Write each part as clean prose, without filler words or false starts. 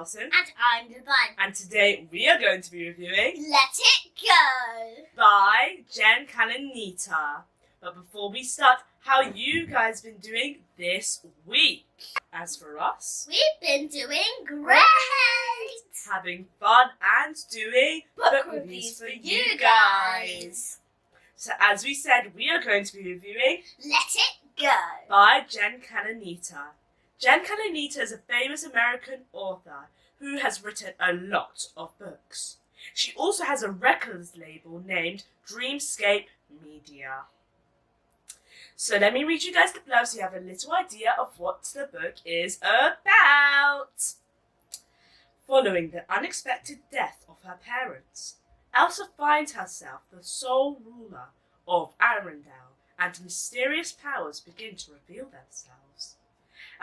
Nelson. And I'm Divine. And today we are going to be reviewing Let It Go by Calonita. But before we start, how you guys been doing this week? As for us, we've been doing great! Having fun and doing book reviews for you guys. So as we said, we are going to be reviewing Let It Go by Calonita. Calonita is a famous American author who has written a lot of books. She also has a records label named Dreamscape Media. So let me read you guys the blurb so you have a little idea of what the book is about. Following the unexpected death of her parents, Elsa finds herself the sole ruler of Arendelle, and mysterious powers begin to reveal themselves.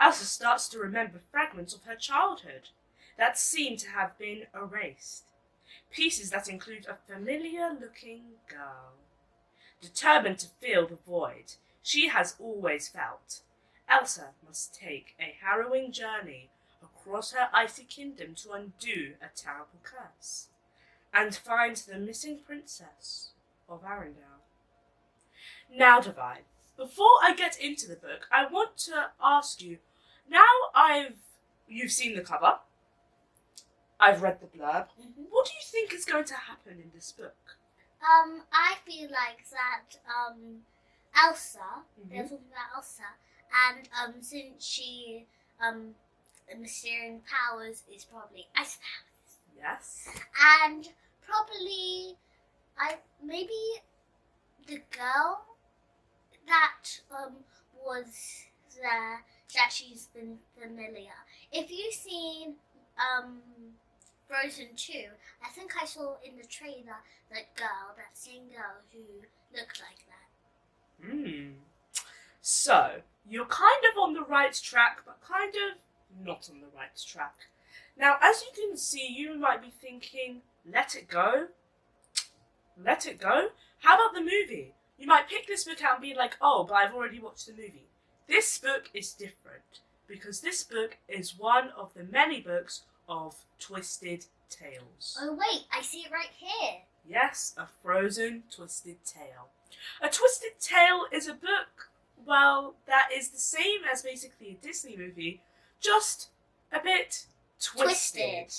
Elsa starts to remember fragments of her childhood that seem to have been erased. Pieces that include a familiar-looking girl. Determined to fill the void she has always felt, Elsa must take a harrowing journey across her icy kingdom to undo a terrible curse and find the missing princess of Arendelle. Now, Divine, before I get into the book, I want to ask you, you've seen the cover, I've read the blurb, what do you think is going to happen in this book? I feel like that, Elsa, they're talking about Elsa, and, since she, Mysterious powers is probably ice powers. Yes. And probably, maybe the girl that was there, that she's been familiar. If you've seen Frozen 2, I think I saw in the trailer that same girl who looked like that. So, you're kind of on the right track, but kind of not on the right track. Now, as you can see, you might be thinking, Let It Go? Let It Go? How about the movie? You might pick this book out and be like, oh, but I've already watched the movie. This book is different, because this book is one of the many books of Twisted Tales. Oh wait, I see it right here. Yes, a frozen Twisted Tale. A Twisted Tale is a book, well, that is the same as basically a Disney movie, just a bit twisted.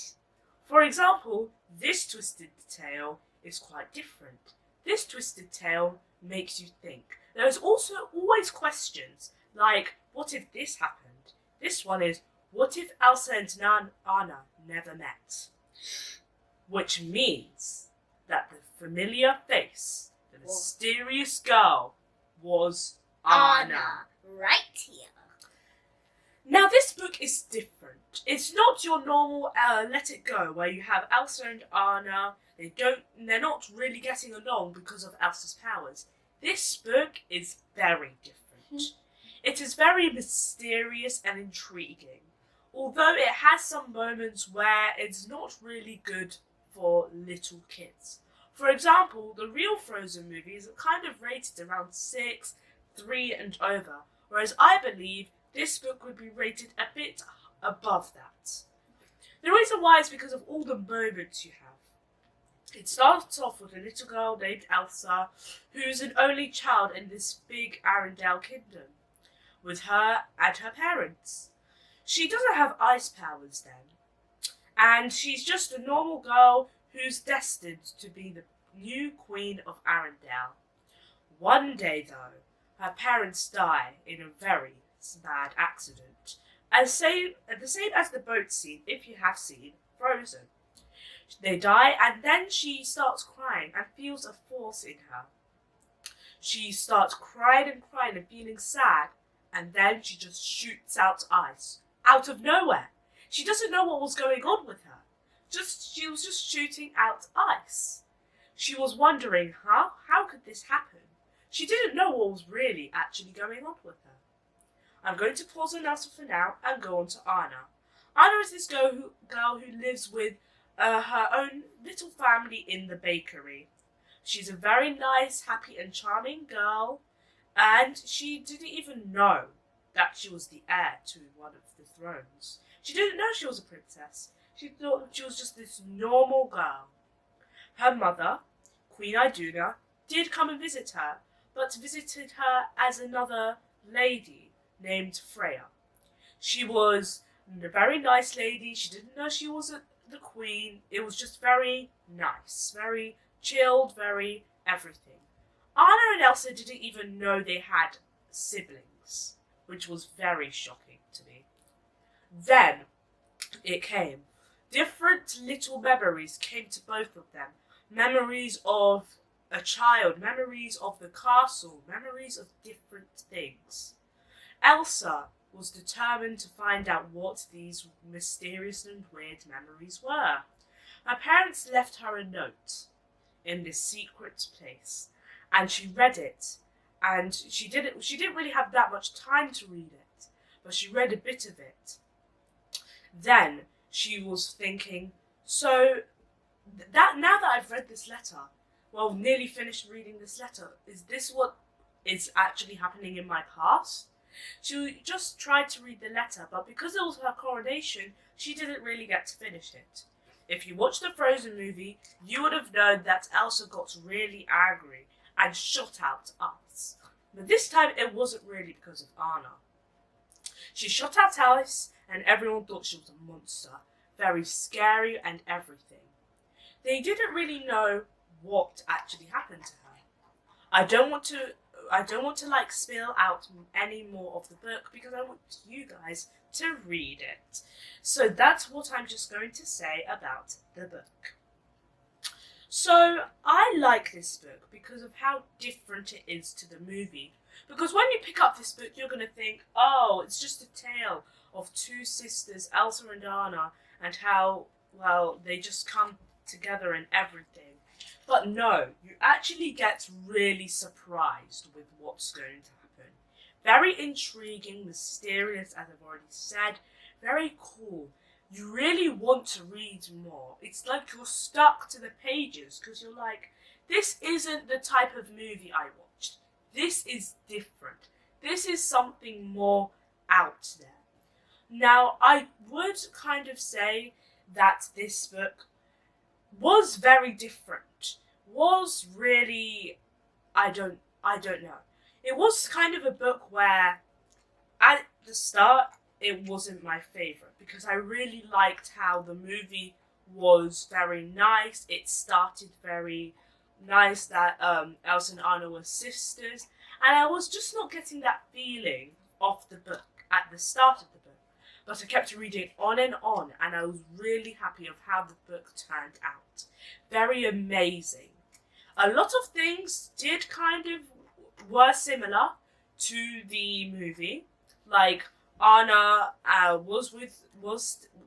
For example, this Twisted Tale is quite different. This Twisted Tale makes you think. There's also always questions, like, what if this happened? This one is, what if Elsa and Anna never met? Which means that the familiar face, the mysterious girl, was Anna. Right here. Now this book is different. It's not your normal Let It Go, where you have Elsa and Anna. They're not really getting along because of Elsa's powers. This book is very different. It is very mysterious and intriguing, although it has some moments where it's not really good for little kids. For example, the real Frozen movies are kind of rated around 6, 3 and over, whereas I believe this book would be rated a bit above that. The reason why is because of all the moments you have. It starts off with a little girl named Elsa, who's an only child in this big Arendelle kingdom, with her and her parents. She doesn't have ice powers then, and she's just a normal girl who's destined to be the new queen of Arendelle. One day, though, her parents die in a very bad accident, the same as the boat scene if you have seen Frozen. They die, and then she starts crying and feels a force in her. She starts crying and feeling sad, and then she just shoots out ice, out of nowhere. She doesn't know what was going on with her. She was just shooting out ice. She was wondering, how could this happen? She didn't know what was really actually going on with her. I'm going to pause on Elsa for now and go on to Anna. Anna is this girl who lives with her own little family in the bakery. She's a very nice, happy and charming girl, and she didn't even know that she was the heir to one of the thrones. She didn't know she was a princess. She thought she was just this normal girl. Her mother, Queen Iduna, did come and visit her, but visited her as another lady named Freya. She was a very nice lady. She didn't know she was the queen. It was just very nice, very chilled, very everything. Anna and Elsa didn't even know they had siblings, which was very shocking to me. Then it came. Different little memories came to both of them. Memories of a child, memories of the castle, memories of different things. Elsa was determined to find out what these mysterious and weird memories were. Her parents left her a note in this secret place, and she read it, and she didn't really have that much time to read it, but she read a bit of it. Then she was thinking, so that now that I've read this letter, well, nearly finished reading this letter, is this what is actually happening in my past? She just tried to read the letter, but because it was her coronation, she didn't really get to finish it. If you watched the Frozen movie, you would have known that Elsa got really angry and shot out ice. But this time it wasn't really because of Anna. She shot out ice and everyone thought she was a monster. Very scary and everything. They didn't really know what actually happened to her. I don't want to like spill out any more of the book because I want you guys to read it. So that's what I'm just going to say about the book. So I like this book because of how different it is to the movie. Because when you pick up this book, you're going to think, oh, it's just a tale of two sisters, Elsa and Anna, and how, well, they just come together and everything. But no, you actually get really surprised with what's going to happen. Very intriguing, mysterious, as I've already said. Very cool. You really want to read more. It's like you're stuck to the pages because you're like, this isn't the type of movie I watched. This is different. This is something more out there. Now, I would kind of say that this book was very different. Was really, I don't know. It was kind of a book where at the start it wasn't my favourite because I really liked how the movie was very nice. It started very nice that Elsa and Anna were sisters, and I was just not getting that feeling of the book at the start of the book. But I kept reading on, and I was really happy of how the book turned out. Very amazing. A lot of things did kind of were similar to the movie, like Anna was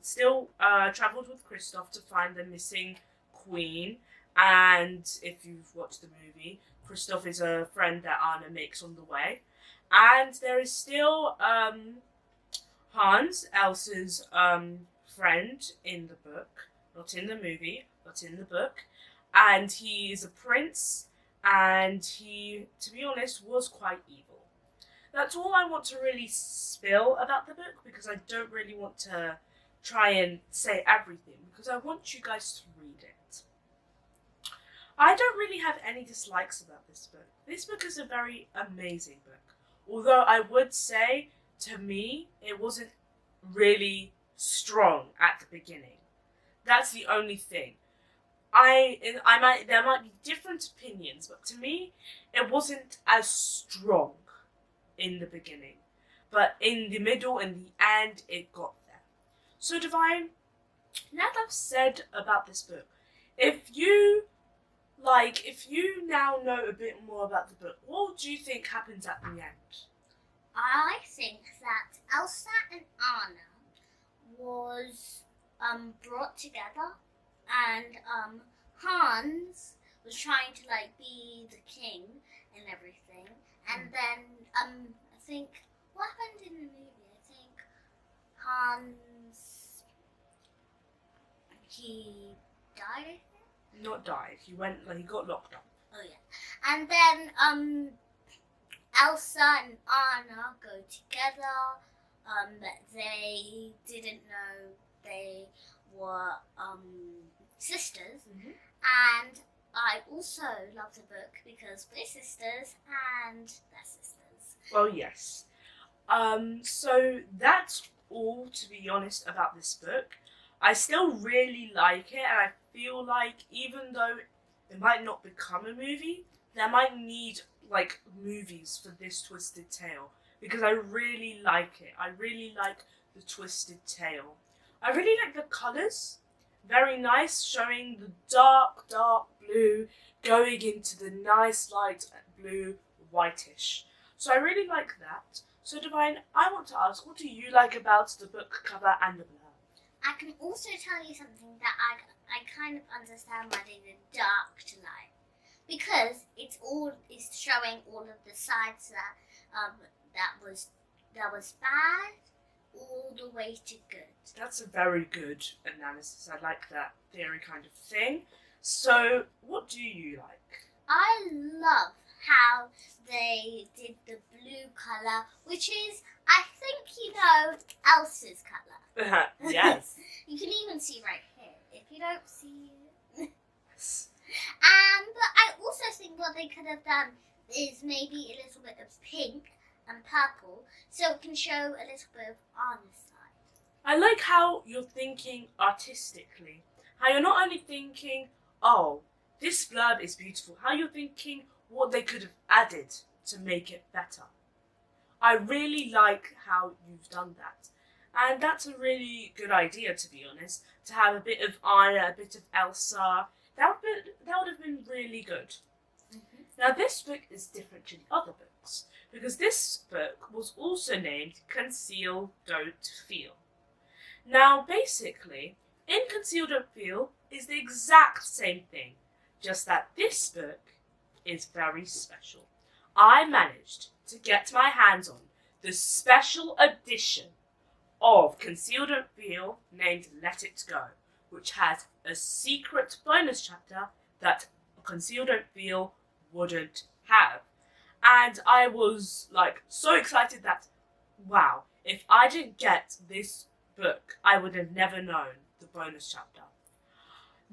still travelled with Kristoff to find the missing queen, and if you've watched the movie, Kristoff is a friend that Anna makes on the way, and there is still Hans, Elsa's friend in the book, not in the movie, but in the book, and he is a prince, and he, to be honest, was quite evil. That's all I want to really spill about the book because I don't really want to try and say everything because I want you guys to read it. I don't really have any dislikes about this book. This book is a very amazing book. Although I would say, to me, it wasn't really strong at the beginning. That's the only thing. There might be different opinions, but to me, it wasn't as strong in the beginning. But in the middle and the end, it got there. So Divine, now that I've said about this book, if you now know a bit more about the book, what do you think happens at the end? I think that Elsa and Anna was brought together, and Hans was trying to be the king and everything, and then I think what happened in the movie? I think Hans he died. I think. Not died. He got locked up. Oh yeah, and then Elsa and Anna go together. They didn't know they were sisters, Mhm. and I also love the book because we're sisters and they're sisters. Well, yes. So that's all, to be honest, about this book. I still really like it, and I feel like even though it might not become a movie, there might need like movies for this Twisted Tale because I really like it. I really like the Twisted Tale. I really like the colours. Very nice, showing the dark, dark blue going into the nice light blue whitish. So I really like that. So Divine, I want to ask, what do you like about the book cover and the blurb? I can also tell you something that I kind of understand why they did dark to light, because it's showing all of the sides that was bad all the way to good. That's a very good analysis. I like that theory kind of thing. So, what do you like? I love how they did the blue colour, which is, I think, Elsa's colour. Yes. You can even see right here, if you don't see it. Yes. But I also think what they could have done is maybe a little bit of pink and purple, so it can show a little bit of Anna's side. I like how you're thinking artistically. How you're not only thinking, oh, this blurb is beautiful. How you're thinking what they could have added to make it better. I really like how you've done that. And that's a really good idea, to be honest, to have a bit of Anna, a bit of Elsa. That would have been really good. Mm-hmm. Now, this book is different to the other books, because this book was also named Conceal, Don't Feel. Now, basically, in Conceal, Don't Feel is the exact same thing, just that this book is very special. I managed to get my hands on the special edition of Conceal, Don't Feel named Let It Go, which has a secret bonus chapter that Conceal, Don't Feel wouldn't have. And I was like so excited that, wow, if I didn't get this book, I would have never known the bonus chapter.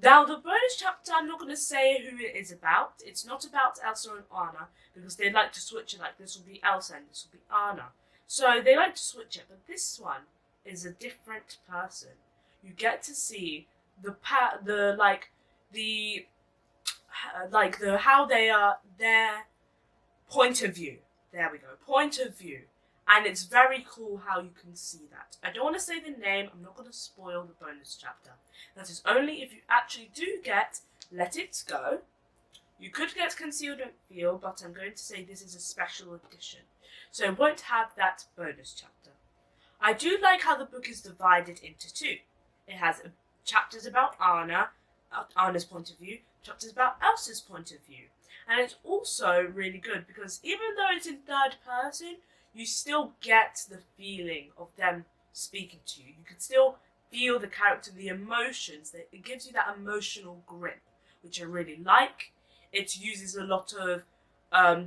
Now, the bonus chapter, I'm not going to say who it is about. It's not about Elsa and Anna, because they like to switch it, like this will be Elsa and this will be Anna. So they like to switch it, but this one is a different person. You get to see how they are, their point of view. There we go, point of view. And it's very cool how you can see that. I don't want to say the name, I'm not going to spoil the bonus chapter. That is only if you actually do get Let It Go. You could get Conceal, Don't Feel, but I'm going to say this is a special edition. So it won't have that bonus chapter. I do like how the book is divided into two. It has chapters about Anna's point of view, chapters about Elsa's point of view. And it's also really good because even though it's in third person, you still get the feeling of them speaking to you. You can still feel the character, the emotions. It gives you that emotional grip, which I really like. It uses a lot of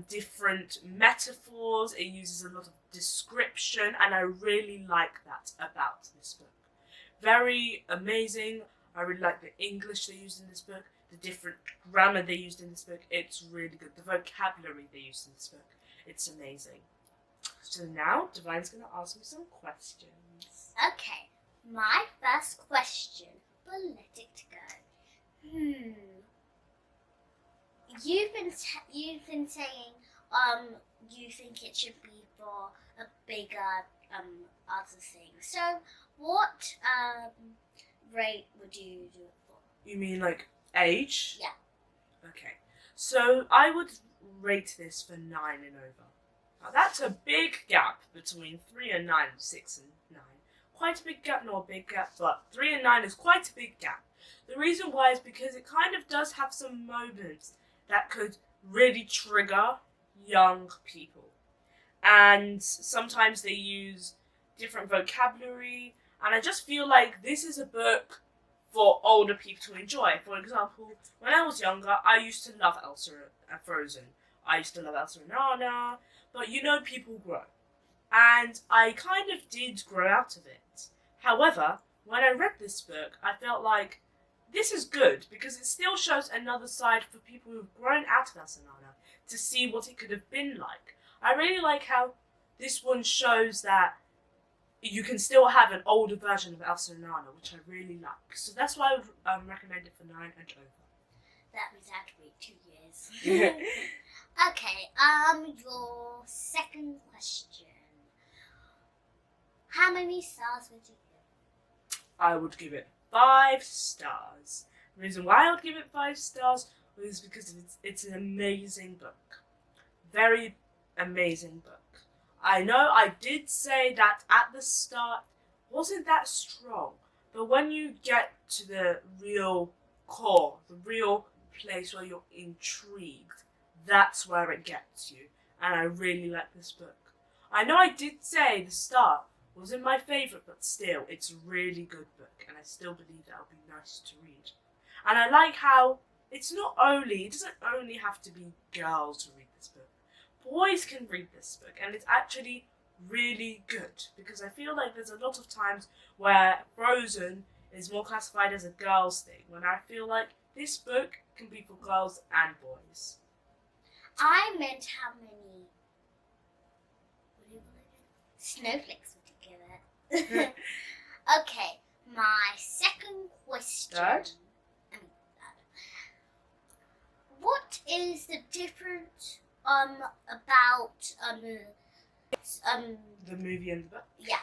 different metaphors. It uses a lot of description, and I really like that about this book. Very amazing. I really like the English they used in this book, the different grammar they used in this book. It's really good. The vocabulary they used in this book. It's amazing. So now, Divine's going to ask me some questions. Okay, my first question, but let it go. You've been saying you think it should be for a bigger other thing. So what rate would you do it for? You mean like age? Yeah. Okay. So I would rate this for 9 and over. Now that's a big gap between 3 and 9, 6 and 9. Quite a big gap, not a big gap, but 3 and 9 is quite a big gap. The reason why is because it kind of does have some moments that could really trigger young people. And sometimes they use different vocabulary, and I just feel like this is a book for older people to enjoy. For example, when I was younger, I used to love Elsa and Frozen. I used to love Elsa and Anna, but people grow. And I kind of did grow out of it. However, when I read this book, I felt like this is good because it still shows another side for people who've grown out of Elsa and Anna to see what it could have been like. I really like how this one shows that you can still have an older version of Elsa and Anna, which I really like. So that's why I would recommend it for 9 and over. That means I have to wait 2 years. Okay, your second question. How many stars would you give? I would give it 5 stars. The reason why I would give it 5 stars is because it's an amazing book. Very amazing book. I know I did say that at the start wasn't that strong, but when you get to the real core, the real place where you're intrigued, that's where it gets you. And I really like this book. I know I did say the start wasn't my favourite, but still, it's a really good book, and I still believe that it'll be nice to read. And I like how it doesn't only have to be girls who read this book. Boys can read this book, and it's actually really good, because I feel like there's a lot of times where Frozen is more classified as a girls thing, when I feel like this book can be for girls and boys. I meant how many snowflakes would you give it? Okay, my second question. Third? What is the difference about The movie and the book? Yeah.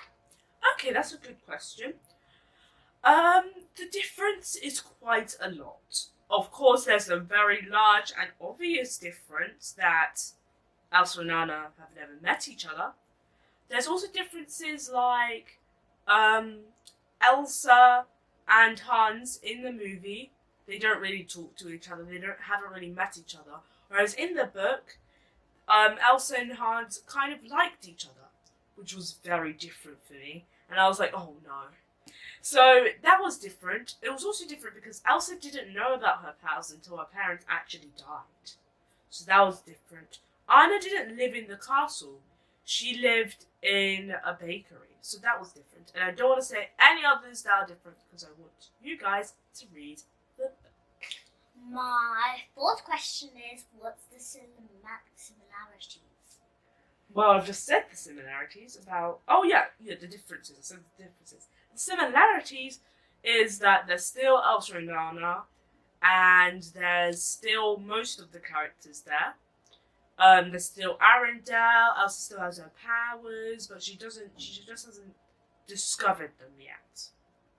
Okay, that's a good question. The difference is quite a lot. Of course, there's a very large and obvious difference that Elsa and Anna have never met each other. There's also differences like Elsa and Hans in the movie. They don't really talk to each other. Haven't really met each other. Whereas in the book, Elsa and Hans kind of liked each other, which was very different for me. And I was like, oh no. So that was different. It was also different because Elsa didn't know about her powers until her parents actually died. So that was different. Anna didn't live in the castle. She lived in a bakery. So that was different. And I don't want to say any others that are different because I want you guys to read the book. My fourth question is, what's the similarities? Well, I've just said the similarities about... Oh, yeah, the differences. I said the differences. The similarities is that there's still Elsa and Anna, and there's still most of the characters there. There's still Arendelle. Elsa still has her powers, but she just hasn't discovered them yet.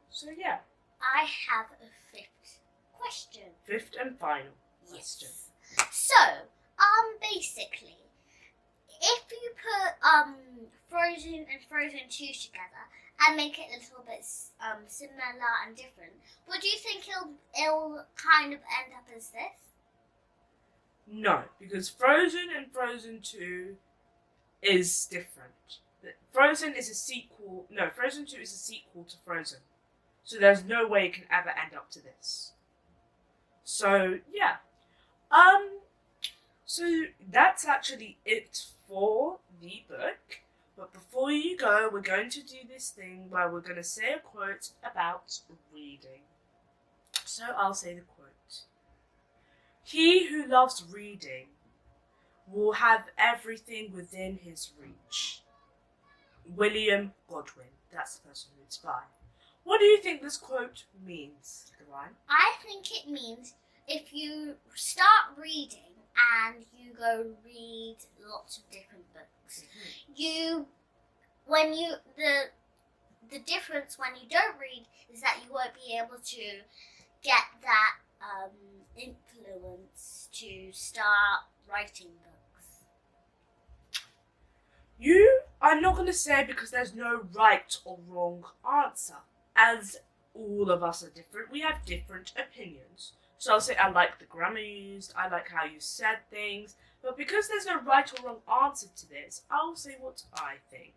So, yeah. I have a fifth question. Fifth and final question. Yes. So, basically, if you put Frozen and Frozen 2 together and make it a little bit similar and different, would you think it'll kind of end up as this? No, because Frozen and Frozen 2 is different. Frozen is a sequel. No, Frozen 2 is a sequel to Frozen. So there's no way it can ever end up to this. So, yeah. So that's actually it for the book. But before you go, we're going to do this thing where we're going to say a quote about reading. So I'll say the quote. He who loves reading will have everything within his reach. William Godwin. That's the person who it's by. What do you think this quote means, Divine? I think it means if you start reading and you go read lots of different books, the difference when you don't read is that you won't be able to get that influence to start writing books. I'm not going to say because there's no right or wrong answer. As all of us are different, we have different opinions. So I'll say I like the grammar used, I like how you said things, but because there's no right or wrong answer to this, I'll say what I think.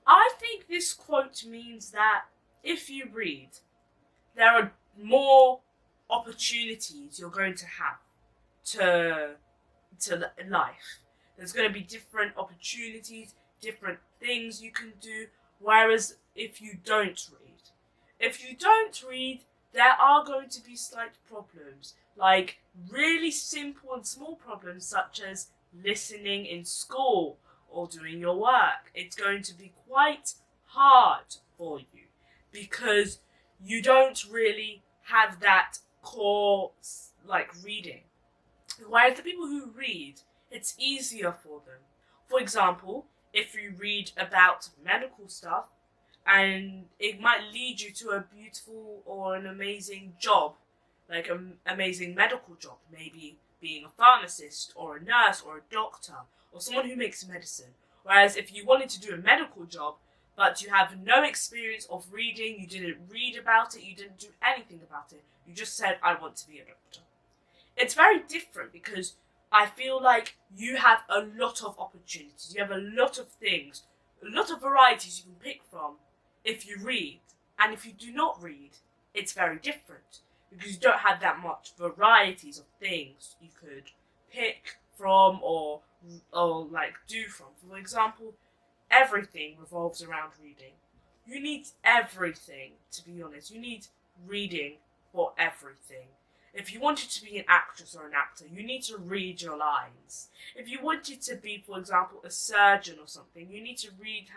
I think this quote means that if you read, there are more opportunities you're going to have to life. There's going to be different opportunities, different things you can do, whereas if you don't read, if you don't read, there are going to be slight problems, like really simple and small problems such as listening in school or doing your work. It's going to be quite hard for you because you don't really have that core like reading. Whereas the people who read, it's easier for them. For example, if you read about medical stuff, and it might lead you to a beautiful or an amazing job, like an amazing medical job, maybe being a pharmacist or a nurse or a doctor or someone who makes medicine. Whereas if you wanted to do a medical job, but you have no experience of reading, you didn't read about it, you didn't do anything about it, you just said, I want to be a doctor. It's very different because I feel like you have a lot of opportunities, you have a lot of things, a lot of varieties you can pick from if you read. And if you do not read, it's very different because you don't have that much varieties of things you could pick from or like do from. For example, everything revolves around reading. You need everything, to be honest. You need reading for everything. If you wanted to be an actress or an actor, you need to read your lines. If you wanted to be, for example, a surgeon or something, you need to read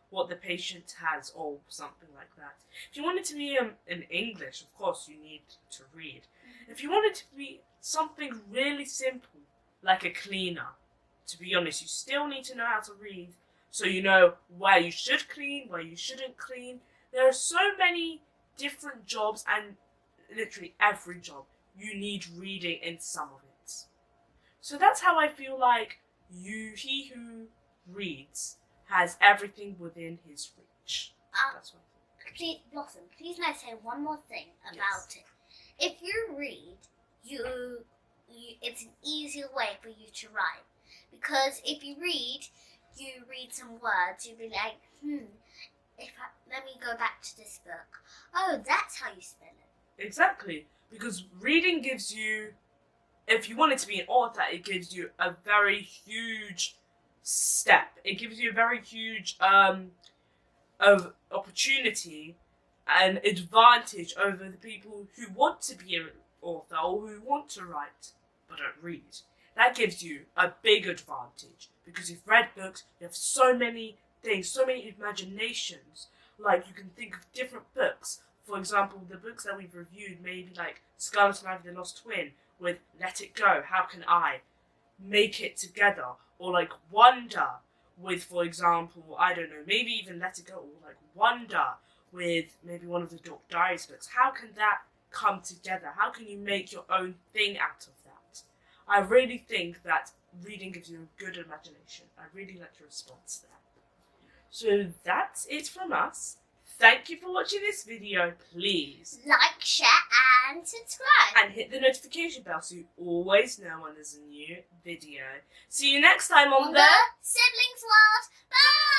what the patient has or something like that. If you wanted to be in English, of course, you need to read. If you wanted to be something really simple, like a cleaner, to be honest, you still need to know how to read so you know where you should clean, where you shouldn't clean. There are so many different jobs, and literally every job, you need reading in some of it. So that's how I feel like he who reads has everything within his reach. That's what I think. Please, Blossom, please may I say one more thing about it. If you read, it's an easier way for you to write. Because if you read some words, you'll be like, let me go back to this book. Oh, that's how you spell it. Exactly. Because reading gives you, if you wanted to be an author, it gives you a very huge step. It gives you a very huge of opportunity and advantage over the people who want to be an author or who want to write but don't read. That gives you a big advantage because you've read books, you have so many things, so many imaginations. Like you can think of different books. For example, the books that we've reviewed, maybe like Scarlet and Ivy the Lost Twin with Let It Go, How Can I Make It Together? Or like Wonder with, for example, I don't know, maybe even Let It Go, or like Wonder with maybe one of the Dark Diaries books. How can that come together? How can you make your own thing out of that? I really think that reading gives you a good imagination. I really like your response there. So that's it from us. Thank you for watching this video. Please like, share and subscribe. And hit the notification bell so you always know when there's a new video. See you next time on the Siblings World. Bye!